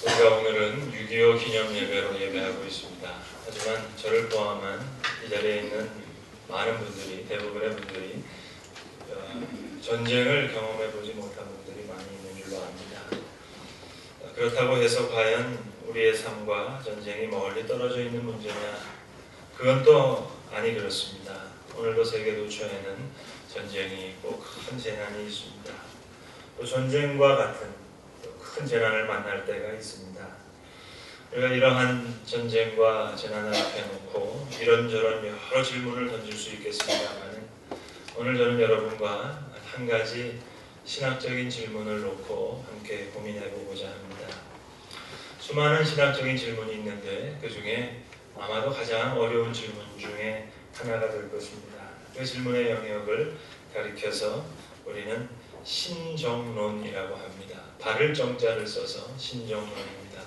우리가 오늘은 6.25 기념 예배로 예배하고 있습니다. 하지만 저를 포함한 이 자리에 있는 많은 분들이, 대부분의 분들이 전쟁을 경험해 보지 못한 분들이 많이 있는 줄로 압니다. 그렇다고 해서 과연 우리의 삶과 전쟁이 멀리 떨어져 있는 문제냐? 그건 또 아니 그렇습니다. 오늘도 세계 도처에는 전쟁이 있고 큰 재난이 있습니다. 또 전쟁과 같은 큰 재난을 만날 때가 있습니다. 우리가 이러한 전쟁과 재난을 앞에 놓고 이런저런 여러 질문을 던질 수 있겠습니다만 오늘 저는 여러분과 한 가지 신학적인 질문을 놓고 함께 고민해 보고자 합니다. 수많은 신학적인 질문이 있는데 그 중에 아마도 가장 어려운 질문 중에 하나가 될 것입니다. 그 질문의 영역을 가리켜서 우리는 신정론이라고 합니다. 발을 정자를 써서 신정론입니다.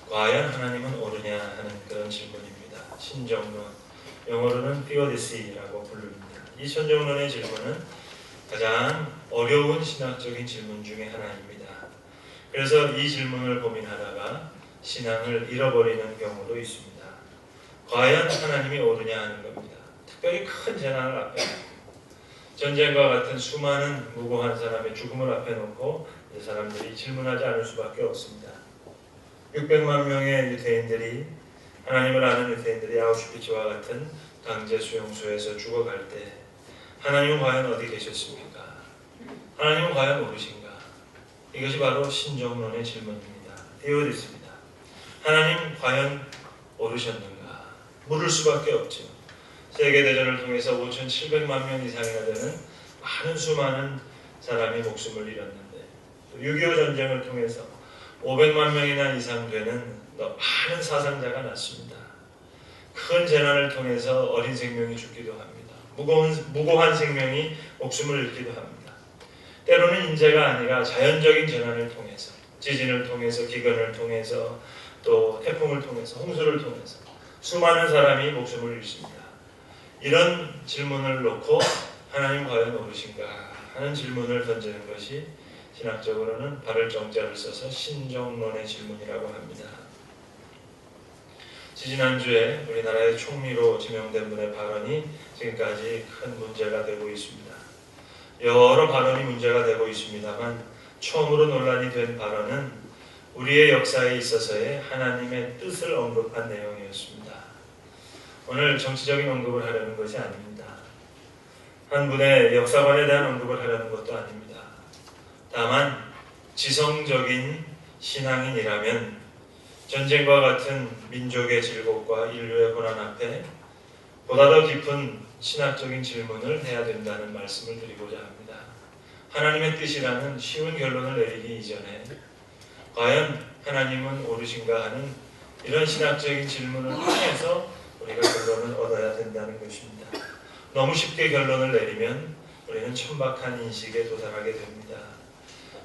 과연 하나님은 옳으냐 하는 그런 질문입니다. 신정론, 영어로는 theodicy라고 부릅니다. 이 신정론의 질문은 가장 어려운 신학적인 질문 중에 하나입니다. 그래서 이 질문을 고민하다가 신앙을 잃어버리는 경우도 있습니다. 과연 하나님이 옳으냐 하는 겁니다. 특별히 큰 재난을 앞에 놓고 전쟁과 같은 수많은 무고한 사람의 죽음을 앞에 놓고 이 사람들이 질문하지 않을 수밖에 없습니다. 600만 명의 유대인들이, 하나님을 아는 유대인들이 아우슈비츠와 같은 강제 수용소에서 죽어갈 때 하나님은 과연 어디 계셨습니까? 하나님은 과연 옳으신가? 이것이 바로 신정론의 질문입니다. theodicy입니다. 하나님 과연 옳으셨는가? 물을 수밖에 없죠. 세계대전을 통해서 5,700만 명 이상이나 되는 수많은 사람이 목숨을 잃었는데 6.25 전쟁을 통해서 500만 명이나 이상 되는 많은 사상자가 났습니다. 큰 재난을 통해서 어린 생명이 죽기도 합니다. 무고한 생명이 목숨을 잃기도 합니다. 때로는 인재가 아니라 자연적인 재난을 통해서, 지진을 통해서, 기근을 통해서, 또 태풍을 통해서, 홍수를 통해서 수많은 사람이 목숨을 잃습니다. 이런 질문을 놓고 하나님 과연 옳으신가 하는 질문을 던지는 것이 신학적으로는 발을 정자를 써서 신정론의 질문이라고 합니다. 지지난주에 우리나라의 총리로 지명된 분의 발언이 지금까지 큰 문제가 되고 있습니다. 여러 발언이 문제가 되고 있습니다만 처음으로 논란이 된 발언은 우리의 역사에 있어서의 하나님의 뜻을 언급한 내용이었습니다. 오늘 정치적인 언급을 하려는 것이 아닙니다. 한 분의 역사관에 대한 언급을 하려는 것도 아닙니다. 다만 지성적인 신앙인이라면 전쟁과 같은 민족의 질곡과 인류의 고난 앞에 보다 더 깊은 신학적인 질문을 해야 된다는 말씀을 드리고자 합니다. 하나님의 뜻이라는 쉬운 결론을 내리기 이전에 과연 하나님은 옳으신가 하는 이런 신학적인 질문을 통해서 우리가 결론을 얻어야 된다는 것입니다. 너무 쉽게 결론을 내리면 우리는 천박한 인식에 도달하게 됩니다.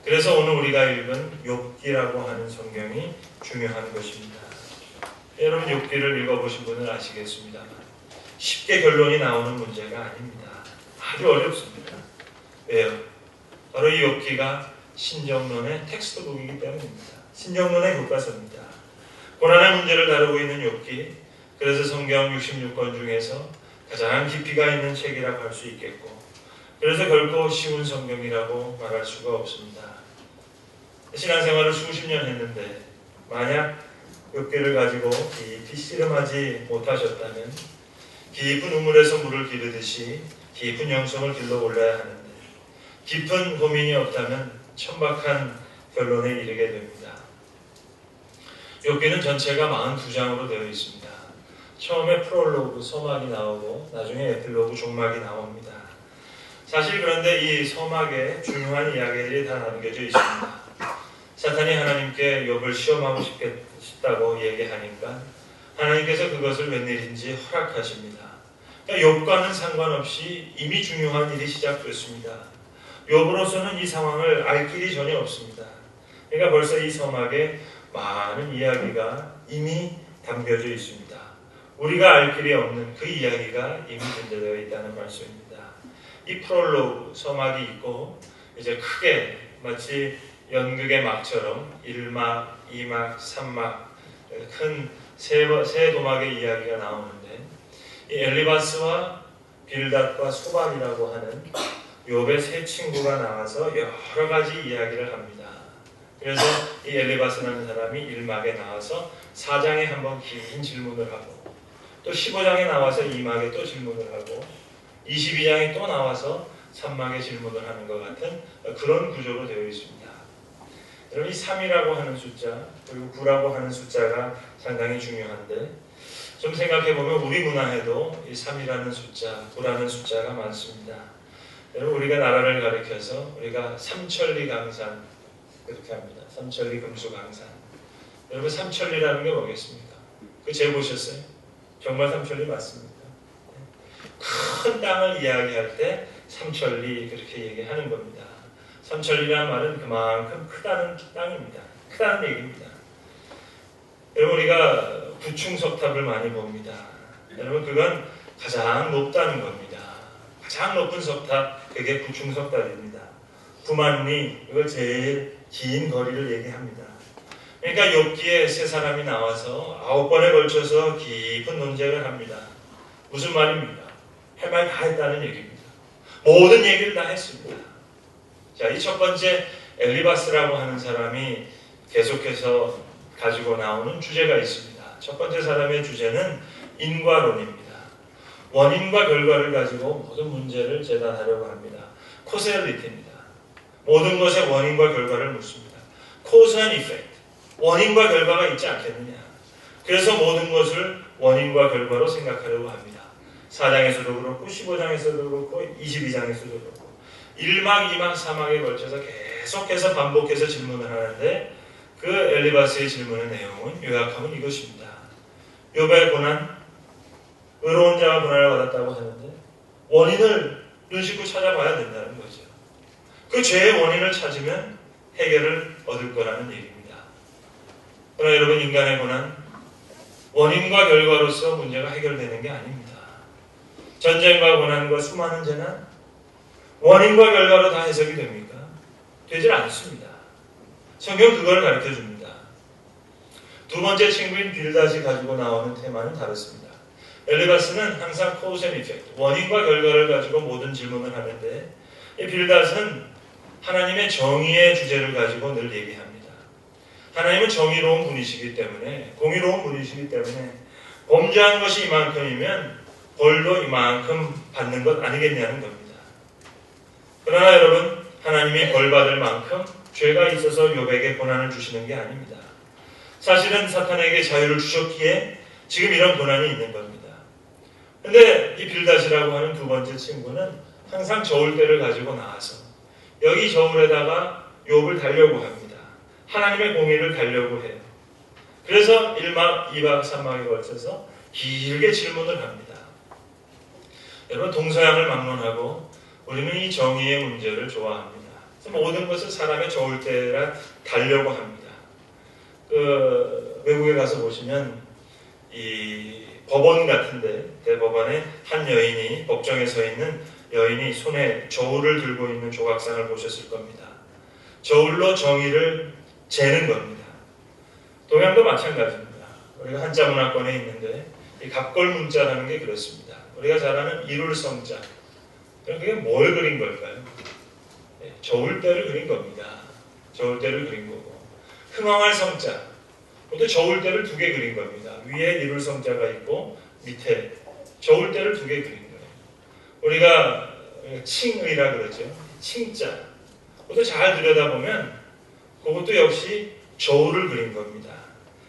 그래서 오늘 우리가 읽은 욥기라고 하는 성경이 중요한 것입니다. 여러분 욥기를 읽어보신 분은 아시겠습니다만 쉽게 결론이 나오는 문제가 아닙니다. 아주 어렵습니다. 왜요? 바로 이 욥기가 신정론의 텍스트북이기 때문입니다. 신정론의 교과서입니다. 고난의 문제를 다루고 있는 욥기, 그래서 성경 66권 중에서 가장 깊이가 있는 책이라고 할 수 있겠고 그래서 결코 쉬운 성경이라고 말할 수가 없습니다. 신앙생활을 수십 년 했는데 만약 욥기를 가지고 깊이 씨름하지 못하셨다면 깊은 우물에서 물을 기르듯이 깊은 영성을 길러 올라야 하는데 깊은 고민이 없다면 천박한 결론에 이르게 됩니다. 욥기는 전체가 42장으로 되어 있습니다. 처음에 프롤로그, 서막이 나오고 나중에 에필로그, 종막이 나옵니다. 사실 그런데 이 서막에 중요한 이야기들이 다 남겨져 있습니다. 사탄이 하나님께 욥을 시험하고 싶다고 얘기하니까 하나님께서 그것을 웬일인지 허락하십니다. 그러니까 욥과는 상관없이 이미 중요한 일이 시작됐습니다. 욥으로서는 이 상황을 알 길이 전혀 없습니다. 그러니까 벌써 이 서막에 많은 이야기가 이미 담겨져 있습니다. 우리가 알 길이 없는 그 이야기가 이미 존재되어 있다는 말씀입니다. 이 프롤로그, 서막이 있고 이제 크게 마치 연극의 막처럼 1막, 2막, 3막 큰 세 도막의 이야기가 나오는데 이 엘리바스와 빌닷과 소발이라고 하는 욥의 세 친구가 나와서 여러 가지 이야기를 합니다. 그래서 이 엘리바스라는 사람이 1막에 나와서 4장에 한번 긴 질문을 하고 또 15장에 나와서 2막에 또 질문을 하고 22장에 또 나와서 3막에 질문을 하는 것 같은 그런 구조로 되어 있습니다. 여러분 이 3이라고 하는 숫자 그리고 9라고 하는 숫자가 상당히 중요한데 좀 생각해보면 우리 문화에도 이 3이라는 숫자, 9라는 숫자가 많습니다. 여러분 우리가 나라를 가리켜서 우리가 삼천리 강산 그렇게 합니다. 삼천리 금수강산. 여러분 삼천리라는 게 뭐겠습니까? 그 재보셨어요? 정말 삼천리 맞습니까? 큰 땅을 이야기할 때 삼천리 그렇게 얘기하는 겁니다. 삼천리라는 말은 그만큼 크다는 땅입니다. 크다는 얘기입니다. 여러분 우리가 부충석탑을 많이 봅니다. 여러분 그건 가장 높다는 겁니다. 가장 높은 석탑 그게 부충석탑입니다. 9만리 그걸 제일 긴 거리를 얘기합니다. 그러니까 욥기에 세 사람이 나와서 9번에 걸쳐서 깊은 논쟁을 합니다. 무슨 말입니까? 할 말 다 했다는 얘기입니다. 모든 얘기를 다 했습니다. 자, 이 첫 번째 엘리바스라고 하는 사람이 계속해서 가지고 나오는 주제가 있습니다. 첫 번째 사람의 주제는 인과론입니다. 원인과 결과를 가지고 모든 문제를 재단하려고 합니다. 코셀리티입니다. 모든 것의 원인과 결과를 묻습니다. Cause and effect. 원인과 결과가 있지 않겠느냐. 그래서 모든 것을 원인과 결과로 생각하려고 합니다. 4장에서도 그렇고 15장에서도 그렇고 22장에서도 그렇고 1막, 2막, 3막에 걸쳐서 계속해서 반복해서 질문을 하는데 그 엘리바스의 질문의 내용은 요약하면 이것입니다. 욥의 고난, 의로운 자가 고난을 받았다고 하는데 원인을 눈 씻고 찾아봐야 된다는 거죠. 그 죄의 원인을 찾으면 해결을 얻을 거라는 얘기입니다. 그러나 여러분 인간의 고난, 원인과 결과로서 문제가 해결되는 게 아닙니다. 전쟁과 고난과 수많은 재난, 원인과 결과로 다 해석이 됩니까? 되질 않습니다. 성경은 그걸 가르쳐 줍니다. 두 번째 친구인 빌닷이 가지고 나오는 테마는 다릅니다. 엘리바스는 항상 cause and effect, 원인과 결과를 가지고 모든 질문을 하는데 이 빌닷은 하나님의 정의의 주제를 가지고 늘 얘기합니다. 하나님은 정의로운 분이시기 때문에, 공의로운 분이시기 때문에 범죄한 것이 이만큼이면 벌도 이만큼 받는 것 아니겠냐는 겁니다. 그러나 여러분, 하나님이 벌 받을 만큼 죄가 있어서 욥에게 고난을 주시는 게 아닙니다. 사실은 사탄에게 자유를 주셨기에 지금 이런 고난이 있는 겁니다. 근데 이 빌닷이라고 하는 두 번째 친구는 항상 저울대를 가지고 나와서 여기 저울에다가 욥을 달려고 합니다. 하나님의 공의를 달려고 해요. 그래서 1막, 2막, 3막에 걸쳐서 길게 질문을 합니다. 여러분 동서양을 막론하고 우리는 이 정의의 문제를 좋아합니다. 모든 것을 사람의 저울대라 달려고 합니다. 외국에 가서 보시면 이 법원 같은데 대법원에 한 여인이 법정에 서 있는 여인이 손에 저울을 들고 있는 조각상을 보셨을 겁니다. 저울로 정의를 재는 겁니다. 동양도 마찬가지입니다. 우리가 한자 문화권에 있는데 이 갑골문자라는 게 그렇습니다. 우리가 잘 아는 이룰성자. 그게 뭘 그린 걸까요? 저울대를 그린 겁니다. 저울대를 그린 거고 흥황할 성자. 그것도 저울대를 두 개 그린 겁니다. 위에 이룰성자가 있고 밑에 저울대를 두 개 그린 거예요. 우리가 칭의라 그러죠. 칭자. 그것도 잘 들여다보면 그것도 역시 저울을 그린 겁니다.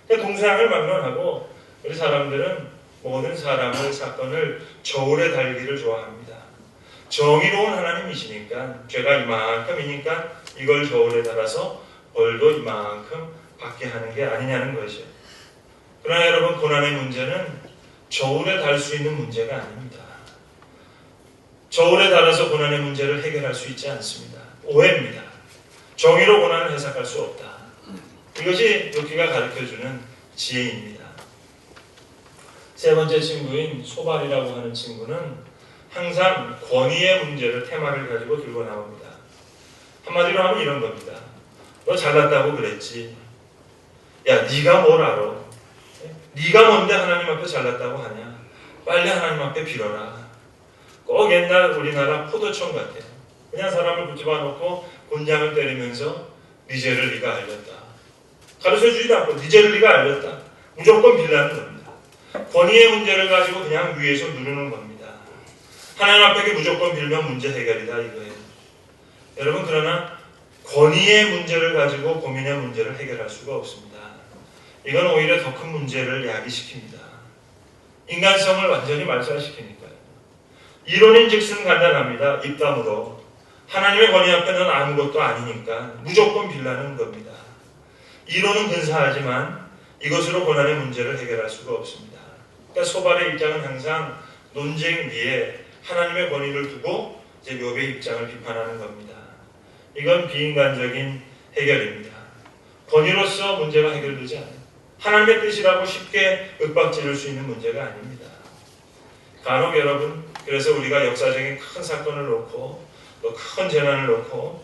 그러니까 동서양을 막론하고 우리 사람들은 모든 사람의 사건을 저울에 달기를 좋아합니다. 정의로운 하나님이시니까 죄가 이만큼이니까 이걸 저울에 달아서 벌도 이만큼 받게 하는 게 아니냐는 것이죠. 그러나 여러분 고난의 문제는 저울에 달 수 있는 문제가 아닙니다. 저울에 달아서 고난의 문제를 해결할 수 있지 않습니다. 오해입니다. 정의로 고난을 해석할 수 없다. 이것이 욥기가 가르쳐주는 지혜입니다. 세 번째 친구인 소발이라고 하는 친구는 항상 권위의 문제를 테마를 가지고 들고 나옵니다. 한마디로 하면 이런 겁니다. 너 잘났다고 그랬지. 야, 네가 뭘 알아? 네가 뭔데 하나님 앞에 잘났다고 하냐? 빨리 하나님 앞에 빌어라. 꼭 옛날 우리나라 포도청 같아요. 그냥 사람을 붙잡아 놓고 곤장을 때리면서 네 죄를 네가 알렸다. 가르쳐주지도 않고 네 죄를 네가 알렸다. 무조건 빌라는 겁니다. 권위의 문제를 가지고 그냥 위에서 누르는 겁니다. 하나님 앞에 무조건 빌면 문제 해결이다 이거예요. 여러분, 그러나 권위의 문제를 가지고 고민의 문제를 해결할 수가 없습니다. 이건 오히려 더 큰 문제를 야기시킵니다. 인간성을 완전히 말살시키니까요. 이론인즉슨 간단합니다. 입담으로 하나님의 권위 앞에는 아무것도 아니니까 무조건 빌라는 겁니다. 이론은 근사하지만 이것으로 고난의 문제를 해결할 수가 없습니다. 그러니까 소발의 입장은 항상 논쟁 위에 하나님의 권위를 두고 이제 욥의 입장을 비판하는 겁니다. 이건 비인간적인 해결입니다. 권위로서 문제가 해결되지 않아요. 하나님의 뜻이라고 쉽게 윽박지를 수 있는 문제가 아닙니다. 간혹 여러분, 그래서 우리가 역사적인 큰 사건을 놓고 또 큰 재난을 놓고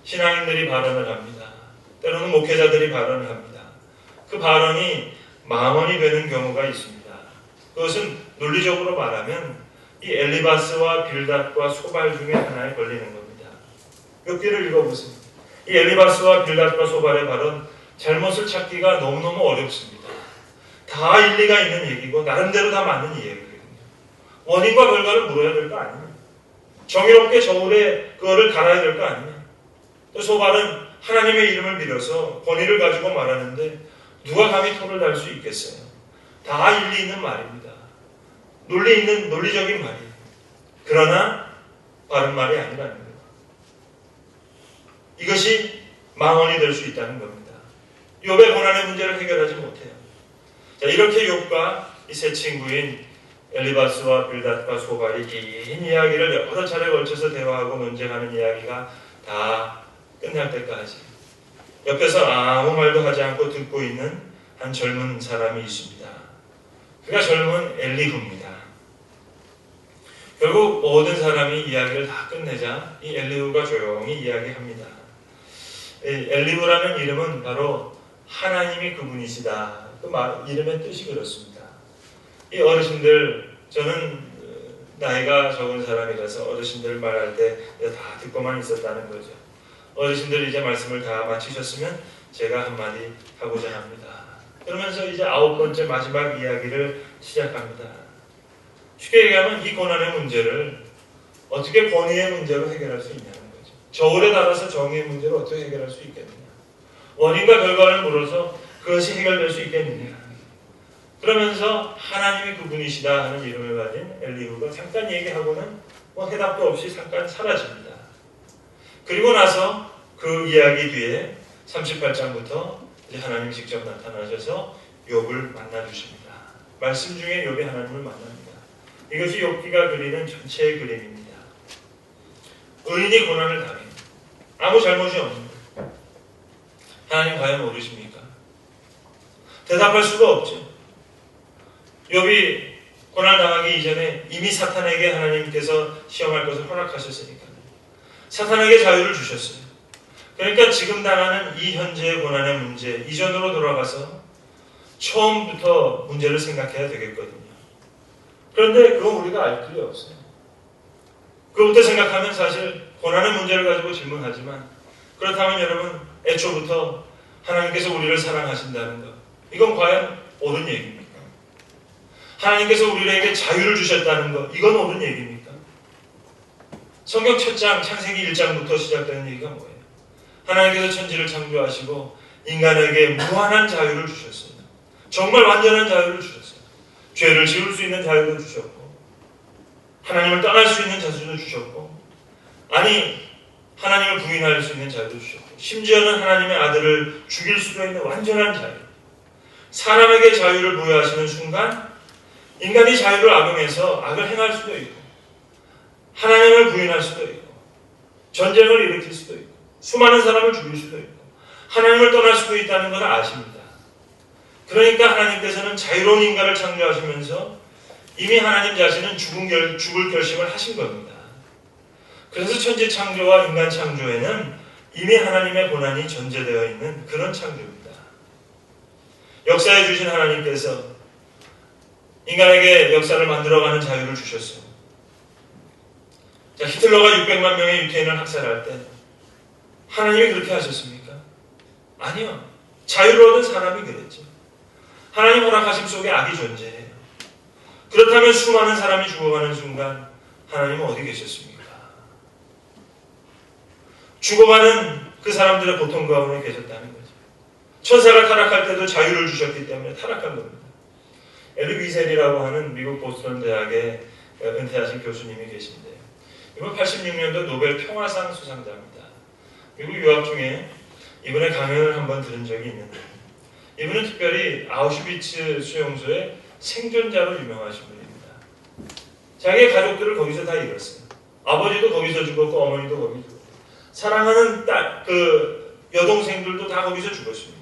신앙인들이 발언을 합니다. 때로는 목회자들이 발언을 합니다. 그 발언이 망언이 되는 경우가 있습니다. 그것은 논리적으로 말하면 이 엘리바스와 빌닷과 소발 중에 하나에 걸리는 겁니다. 몇 개를 읽어보세요. 이 엘리바스와 빌닷과 소발의 발언, 잘못을 찾기가 너무너무 어렵습니다. 다 일리가 있는 얘기고 나름대로 다 맞는 이야기거든요. 원인과 결과를 물어야 될 거 아니냐. 정의롭게 저울에 그거를 달아야 될 거 아니냐. 또 소발은 하나님의 이름을 빌어서 권위를 가지고 말하는데 누가 감히 토를 달 수 있겠어요. 다 일리 있는 말입니다. 논리 있는 논리적인 말이에요. 그러나 바른 말이 아니라는 거예요. 이것이 망언이 될 수 있다는 겁니다. 욥의 고난의 문제를 해결하지 못해요. 자, 이렇게 욥과 이 세 친구인 엘리바스와 빌닷과 소발이 긴 이야기를 여러 차례 걸쳐서 대화하고 논쟁하는 이야기가 다 끝날 때까지 옆에서 아무 말도 하지 않고 듣고 있는 한 젊은 사람이 있습니다. 그가 젊은 엘리후입니다. 결국 모든 사람이 이야기를 다 끝내자 이 엘리후가 조용히 이야기합니다. 엘리후라는 이름은 바로 하나님이 그분이시다. 그 이름의 뜻이 그렇습니다. 이 어르신들, 저는 나이가 적은 사람이라서 어르신들 말할 때 다 듣고만 있었다는 거죠. 어르신들 이제 말씀을 다 마치셨으면 제가 한마디 하고자 합니다. 그러면서 이제 9번째 마지막 이야기를 시작합니다. 쉽게 얘기하면 이 고난의 문제를 어떻게 권위의 문제로 해결할 수 있냐는 거죠. 저울에 따라서 정의의 문제를 어떻게 해결할 수 있겠느냐. 원인과 결과를 물어서 그것이 해결될 수 있겠느냐. 그러면서 하나님이 그분이시다 하는 이름을 가진 엘리후가 잠깐 얘기하고는 해답도 없이 잠깐 사라집니다. 그리고 나서 그 이야기 뒤에 38장부터 이제 하나님이 직접 나타나셔서 욥을 만나주십니다. 말씀 중에 욥이 하나님을 만납니다. 이것이 욥기가 그리는 전체의 그림입니다. 의인이 고난을 당해 아무 잘못이 없는 거예요. 하나님 과연 모르십니까? 대답할 수가 없죠. 욥이 고난 당하기 이전에 이미 사탄에게 하나님께서 시험할 것을 허락하셨으니까요. 사탄에게 자유를 주셨어요. 그러니까 지금 당하는 이 현재의 고난의 문제 이전으로 돌아가서 처음부터 문제를 생각해야 되겠거든요. 그런데 그건 우리가 알 필요 없어요. 그것부터 생각하면 사실 고난의 문제를 가지고 질문하지만 그렇다면 여러분 애초부터 하나님께서 우리를 사랑하신다는 것 이건 과연 옳은 얘기입니까? 하나님께서 우리에게 자유를 주셨다는 것 이건 옳은 얘기입니까? 성경 첫 장 창세기 1장부터 시작되는 얘기가 뭐예요? 하나님께서 천지를 창조하시고 인간에게 무한한 자유를 주셨어요. 정말 완전한 자유를 주셨어요. 죄를 지을 수 있는 자유도 주셨고 하나님을 떠날 수 있는 자유도 주셨고 아니 하나님을 부인할 수 있는 자유도 주셨고 심지어는 하나님의 아들을 죽일 수도 있는 완전한 자유. 사람에게 자유를 부여하시는 순간 인간이 자유를 악용해서 악을 행할 수도 있고 하나님을 부인할 수도 있고 전쟁을 일으킬 수도 있고 수많은 사람을 죽일 수도 있고 하나님을 떠날 수도 있다는 걸 아십니다. 그러니까 하나님께서는 자유로운 인간을 창조하시면서 이미 하나님 자신은 죽을 결심을 하신 겁니다. 그래서 천지 창조와 인간 창조에는 이미 하나님의 고난이 전제되어 있는 그런 창조입니다. 역사해 주신 하나님께서 인간에게 역사를 만들어가는 자유를 주셨어요. 자, 히틀러가 600만 명의 유태인을 학살할 때 하나님이 그렇게 하셨습니까? 아니요. 자유를 얻은 사람이 그랬죠. 하나님 허락하심 속에 악이 존재해요. 그렇다면 수많은 사람이 죽어가는 순간 하나님은 어디 계셨습니까? 죽어가는 그 사람들의 고통 가운데 계셨다는 거죠. 천사가 타락할 때도 자유를 주셨기 때문에 타락한 겁니다. 엘리 위셀이라고 하는 미국 보스턴 대학의 은퇴하신 교수님이 계신데요. 이번 86년도 노벨 평화상 수상자입니다. 미국 유학 중에 이분의 강연을 한번 들은 적이 있는데, 이분은 특별히 아우슈비츠 수용소의 생존자로 유명하신 분입니다. 자기의 가족들을 거기서 다 잃었어요. 아버지도 거기서 죽었고 어머니도 거기 죽었고 사랑하는 여동생들도 다 거기서 죽었습니다.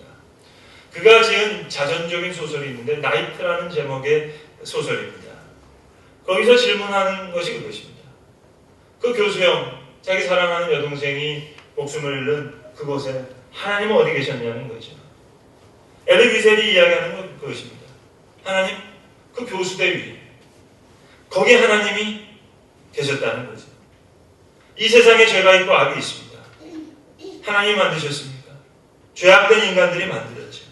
그가 지은 자전적인 소설이 있는데 나이트라는 제목의 소설입니다. 거기서 질문하는 것이 그것입니다. 그 교수형, 자기 사랑하는 여동생이 목숨을 잃는 그곳에 하나님은 어디 계셨냐는 거죠. 엘리 위셀이 이야기하는 건 그것입니다. 하나님, 그 교수대 위에 거기에 하나님이 계셨다는 거죠. 이 세상에 죄가 있고 악이 있습니다. 하나님이 만드셨습니까? 죄악된 인간들이 만들었죠.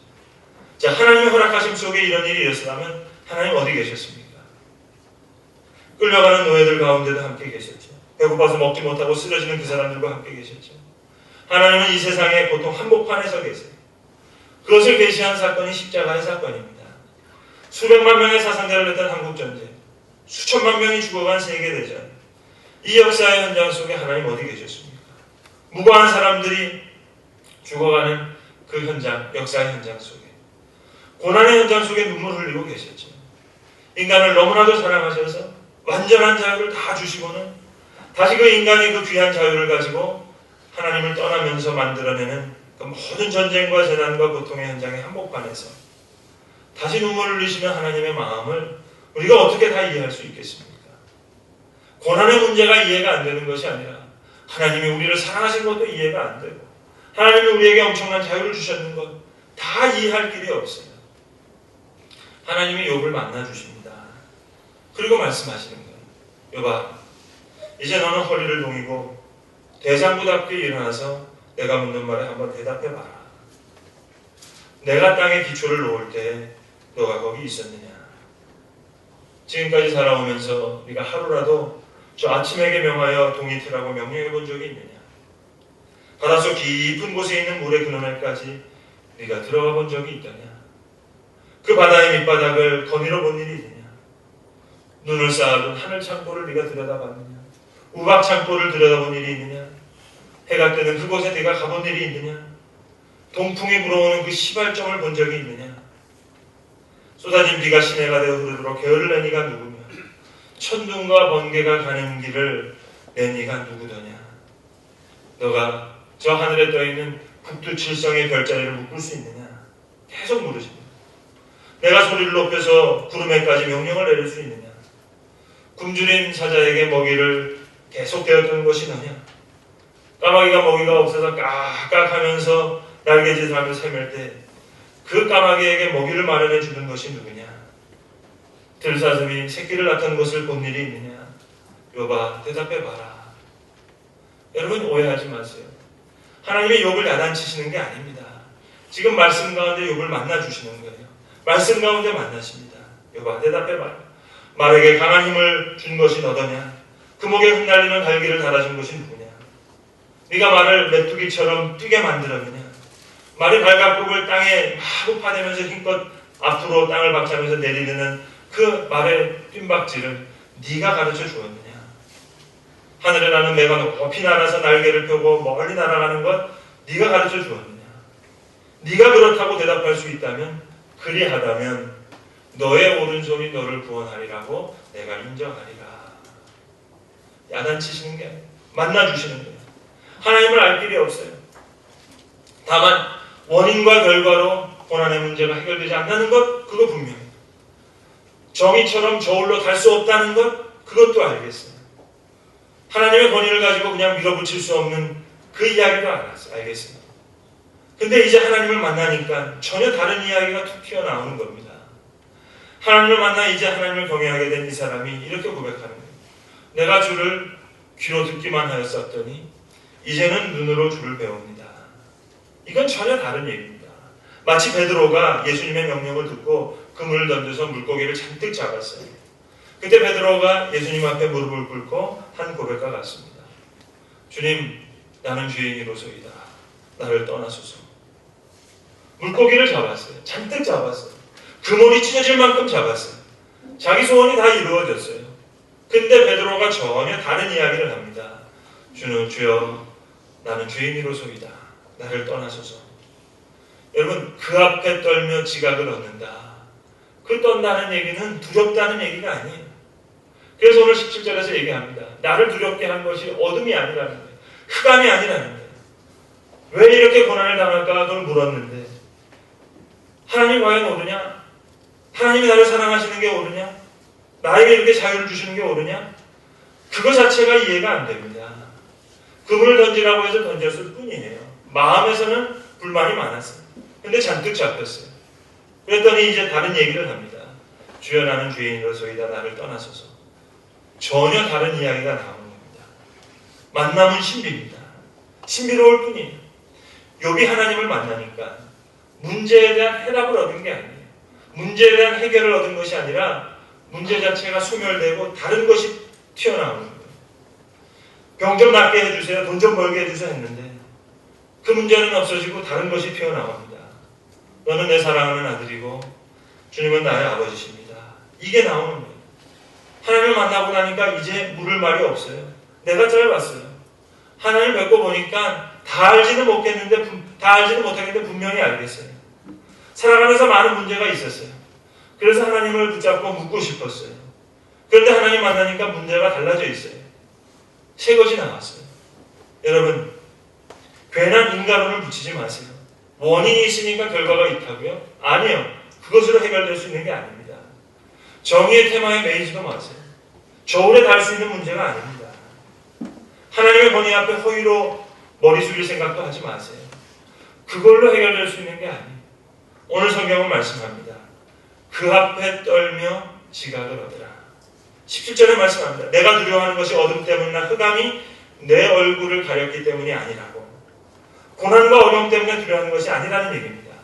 자, 하나님의 허락하심 속에 이런 일이 일어나면 하나님 어디 계셨습니까? 끌려가는 노예들 가운데도 함께 계셨죠. 배고파서 먹지 못하고 쓰러지는 그 사람들과 함께 계셨죠. 하나님은 이 세상의 보통 한복판에 서 계세요. 그것을 계시한 사건이 십자가의 사건입니다. 수백만 명의 사상자를 냈던 한국전쟁, 수천만 명이 죽어간 세계대전, 이 역사의 현장 속에 하나님 어디 계셨습니까? 무고한 사람들이 죽어가는 그 현장, 역사의 현장 속에, 고난의 현장 속에 눈물을 흘리고 계셨죠. 인간을 너무나도 사랑하셔서 완전한 자유를 다 주시고는 다시 그 인간이 그 귀한 자유를 가지고 하나님을 떠나면서 만들어내는 그 모든 전쟁과 재난과 고통의 현장의 한복판에서 다시 눈물을 흘리시는 하나님의 마음을 우리가 어떻게 다 이해할 수 있겠습니까? 고난의 문제가 이해가 안 되는 것이 아니라 하나님이 우리를 사랑하신 것도 이해가 안 되고 하나님이 우리에게 엄청난 자유를 주셨는 것 다 이해할 길이 없어요. 하나님이 욥을 만나주십니다. 그리고 말씀하시는 거예요. 욥아, 이제 너는 허리를 동이고 대장부답게 일어나서 내가 묻는 말에 한번 대답해봐라. 내가 땅에 기초를 놓을 때 너가 거기 있었느냐? 지금까지 살아오면서 네가 하루라도 저 아침에게 명하여 동이 트라고 명령해 본 적이 있느냐? 바닷속 깊은 곳에 있는 물의 그늘에까지 네가 들어가 본 적이 있더냐? 그 바다의 밑바닥을 거닐어 본 일이 있느냐? 눈을 쌓아둔 하늘 창고를 네가 들여다봤느냐? 우박 창고를 들여다본 일이 있느냐? 해가 뜨는 그곳에 네가 가본 일이 있느냐? 동풍이 불어오는 그 시발점을 본 적이 있느냐? 쏟아진 비가 시내가 되어 흐르도록 게으를 낸 이가 누구며 천둥과 번개가 가는 길을 낸 이가 누구더냐? 너가 저 하늘에 떠있는 북두칠성의 별자리를 묶을 수 있느냐? 계속 물으십니다. 내가 소리를 높여서 구름에까지 명령을 내릴 수 있느냐? 굶주린 사자에게 먹이를 계속 되어두는 것이 너냐? 까마귀가 먹이가 없어서 깍깍 하면서 날개짓을 하며 헤맬 때 그 까마귀에게 먹이를 마련해 주는 것이 누구냐? 들사슴이 새끼를 낳던 것을 본 일이 있느냐? 욥아, 대답해봐라. 여러분, 오해하지 마세요. 하나님이 욥을 야단치시는 게 아닙니다. 지금 말씀 가운데 욥을 만나주시는 거예요. 말씀 가운데 만나십니다. 욥아, 대답해봐라. 말에게 강한 힘을 준 것이 너더냐? 그 목에 흩날리는 갈기를 달아준 것이 누구냐? 네가 말을 메뚜기처럼 뛰게 만들었느냐? 말이 발각국을 땅에 마구 파내면서 힘껏 앞으로 땅을 박차면서 내리는 그 말의 뜀박질을 네가 가르쳐 주었느냐? 하늘에 나는 매가 높이 날아서 날개를 펴고 멀리 날아가는 것 네가 가르쳐 주었느냐? 네가 그렇다고 대답할 수 있다면, 그리하다면 너의 오른손이 너를 구원하리라고 내가 인정하리라. 야단치시는 게 아니에요. 만나주시는 거예요. 하나님을 알 길이 없어요. 다만 원인과 결과로 고난의 문제가 해결되지 않는 것, 그거 분명해요. 정의처럼 저울로 달 수 없다는 것, 그것도 알겠어요. 하나님의 권위를 가지고 그냥 밀어붙일 수 없는 그 이야기도 알겠습니다. 근데 이제 하나님을 만나니까 전혀 다른 이야기가 툭 튀어나오는 겁니다. 하나님을 만나 이제 하나님을 경외하게 된 이 사람이 이렇게 고백하는 거예요. 내가 주를 귀로 듣기만 하였었더니 이제는 눈으로 주를 배웁니다. 이건 전혀 다른 얘기입니다. 마치 베드로가 예수님의 명령을 듣고 그물을 던져서 물고기를 잔뜩 잡았어요. 그때 베드로가 예수님 앞에 무릎을 꿇고 한 고백과 같습니다. 주님, 나는 죄인이로소이다. 나를 떠나소서. 물고기를 잡았어요. 잔뜩 잡았어요. 그물이 찢어질 만큼 잡았어요. 자기 소원이 다 이루어졌어요. 근데 베드로가 전혀 다른 이야기를 합니다. 주여, 나는 죄인이로소이다. 나를 떠나소서. 여러분, 그 앞에 떨며 지각을 얻는다. 그 떤다는 얘기는 두렵다는 얘기가 아니에요. 그래서 오늘 17절에서 얘기합니다. 나를 두렵게 한 것이 어둠이 아니라는 거예요. 흑암이 아니라는 거예요. 왜 이렇게 고난을 당할까? 그걸 물었는데 하나님 과연 옳으냐? 하나님이 나를 사랑하시는 게 옳으냐? 나에게 이렇게 자유를 주시는 게 옳으냐? 그거 자체가 이해가 안 됩니다. 그물을 던지라고 해서 던졌을 뿐이에요. 마음에서는 불만이 많았어요. 근데 잔뜩 잡혔어요. 그랬더니 이제 다른 얘기를 합니다. 주여, 나는 죄인이로소이다. 나를 떠나소서. 전혀 다른 이야기가 나오는 겁니다. 만남은 신비입니다. 신비로울 뿐이에요. 욥이 하나님을 만나니까 문제에 대한 해답을 얻은 게 아니에요. 문제에 대한 해결을 얻은 것이 아니라 문제 자체가 소멸되고 다른 것이 튀어나오는 거예요. 병 좀 낫게 해주세요. 돈 좀 벌게 해주세요 했는데 그 문제는 없어지고 다른 것이 튀어나옵니다. 너는 내 사랑하는 아들이고 주님은 나의 아버지십니다. 이게 나오는 거예요. 하나님을 만나고 나니까 이제 물을 말이 없어요. 내가 짧았어요. 하나님을 뵙고 보니까 다 알지는 못하겠는데 분명히 알겠어요. 살아가면서 많은 문제가 있었어요. 그래서 하나님을 붙잡고 묻고 싶었어요. 그런데 하나님 만나니까 문제가 달라져 있어요. 새 것이 나왔어요. 여러분, 괜한 인간론을 붙이지 마세요. 원인이 있으니까 결과가 있다고요? 아니에요. 그것으로 해결될 수 있는 게 아닙니다. 정의의 테마에 매이지도 마세요. 저울에 달 수 있는 문제가 아닙니다. 하나님의 권위 앞에 허위로 머리 숙일 생각도 하지 마세요. 그걸로 해결될 수 있는 게 아니에요. 오늘 성경은 말씀합니다. 그 앞에 떨며 지각을 얻으라. 17절에 말씀합니다. 내가 두려워하는 것이 어둠 때문이나 흑암이 내 얼굴을 가렸기 때문이 아니라고. 고난과 어려움 때문에 두려워하는 것이 아니라는 얘기입니다.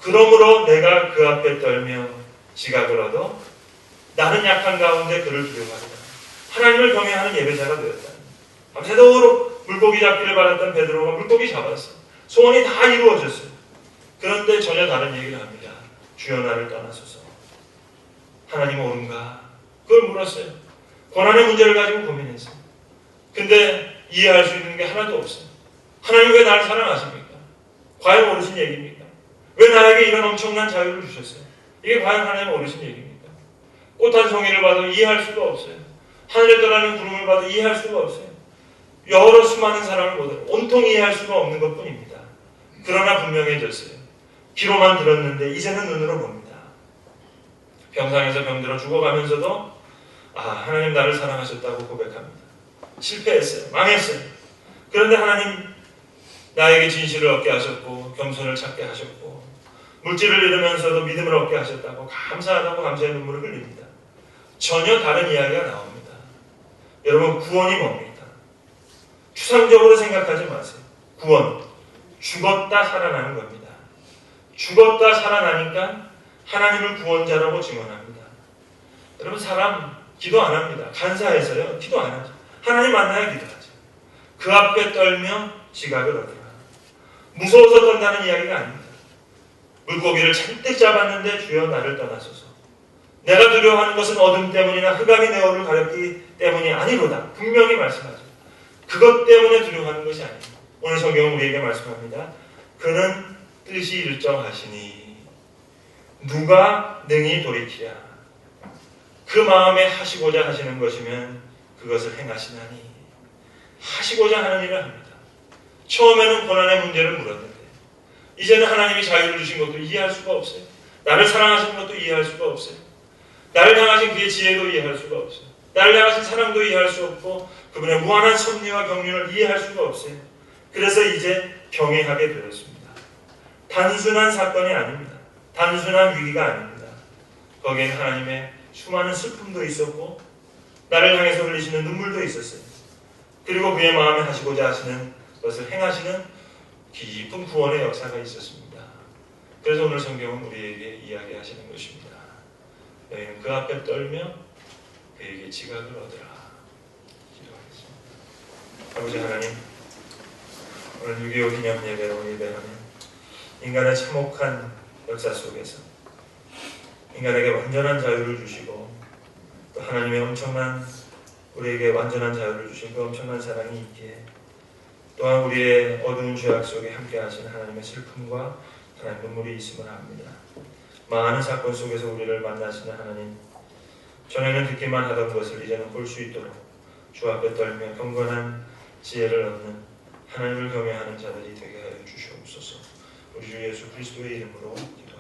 그러므로 내가 그 앞에 떨며 지각을 얻어 나는 약한 가운데 그를 두려워하리라. 하나님을 경외하는 예배자가 되었다. 밤새도록 물고기 잡기를 바랐던 베드로가 물고기 잡았어요. 소원이 다 이루어졌어요. 그런데 전혀 다른 얘기를 합니다. 주여, 나를 떠나소서. 하나님 옳은가? 그걸 물었어요. 고난의 문제를 가지고 고민했어요. 근데 이해할 수 있는 게 하나도 없어요. 하나님 왜 나를 사랑하십니까? 과연 옳으신 얘기입니까? 왜 나에게 이런 엄청난 자유를 주셨어요? 이게 과연 하나님 옳으신 얘기입니까? 꽃 한 송이를 봐도 이해할 수가 없어요. 하늘에 떠나는 구름을 봐도 이해할 수가 없어요. 여러 수많은 사람을 보더라도 온통 이해할 수가 없는 것뿐입니다. 그러나 분명해졌어요. 귀로만 들었는데 이제는 눈으로 봅니다. 병상에서 병들어 죽어가면서도 하나님 나를 사랑하셨다고 고백합니다. 실패했어요. 망했어요. 그런데 하나님 나에게 진실을 얻게 하셨고 겸손을 찾게 하셨고 물질을 잃으면서도 믿음을 얻게 하셨다고 감사하다고 감사의 눈물을 흘립니다. 전혀 다른 이야기가 나옵니다. 여러분, 구원이 뭡니까? 추상적으로 생각하지 마세요. 구원, 죽었다 살아나는 겁니다. 죽었다 살아나니까 하나님을 구원자라고 증언합니다. 여러분, 사람 기도 안 합니다. 간사해서요. 기도 안 하죠. 하나님 만나야 기도하죠. 그 앞에 떨며 지각을 얻으라. 무서워서 떤다는 이야기가 아닙니다. 물고기를 잔뜩 잡았는데 주여, 나를 떠나소서. 내가 두려워하는 것은 어둠 때문이나 흑암이 내 얼굴을 가렸기 때문이 아니로다. 분명히 말씀하죠. 그것 때문에 두려워하는 것이 아닙니다. 오늘 성경은 우리에게 말씀합니다. 그는 뜻이 일정하시니 누가 능히 돌이키랴. 그 마음에 하시고자 하시는 것이면 그것을 행하시나니. 하시고자 하는 일을 합니다. 처음에는 고난의 문제를 물었는데 이제는 하나님이 자유를 주신 것도 이해할 수가 없어요. 나를 사랑하시는 것도 이해할 수가 없어요. 나를 향하신 그의 지혜도 이해할 수가 없어요. 나를 향하신 사랑도 이해할 수 없고 그분의 무한한 섭리와 경륜을 이해할 수가 없어요. 그래서 이제 병행하게 되었습니다. 단순한 사건이 아닙니다. 단순한 위기가 아닙니다. 거기에 하나님의 수많은 슬픔도 있었고 나를 향해서 흘리시는 눈물도 있었어요. 그리고 그의 마음에 하시고자 하시는 것을 행하시는 깊은 구원의 역사가 있었습니다. 그래서 오늘 성경은 우리에게 이야기하시는 것입니다. 너희는 그 앞에 떨며 그에게 지각을 얻으라. 기도하겠습니다. 아버지 하나님, 오늘 6.25 기념 예배로 예배하는 인간의 참혹한 역사 속에서 인간에게 완전한 자유를 주시고 또 하나님의 엄청난 우리에게 완전한 자유를 주신 그 엄청난 사랑이 있기에 또한 우리의 어두운 죄악 속에 함께 하신 하나님의 슬픔과 하나님의 눈물이 있음을 압니다. 많은 사건 속에서 우리를 만나시는 하나님, 전에는 듣기만 하던 것을 이제는 볼 수 있도록 주 앞에 떨며 경건한 지혜를 얻는 하나님을 경외하는 자들이 되게 하여 주시옵소서. 우리 주 예수 그리스도의 이름으로 기도합니다.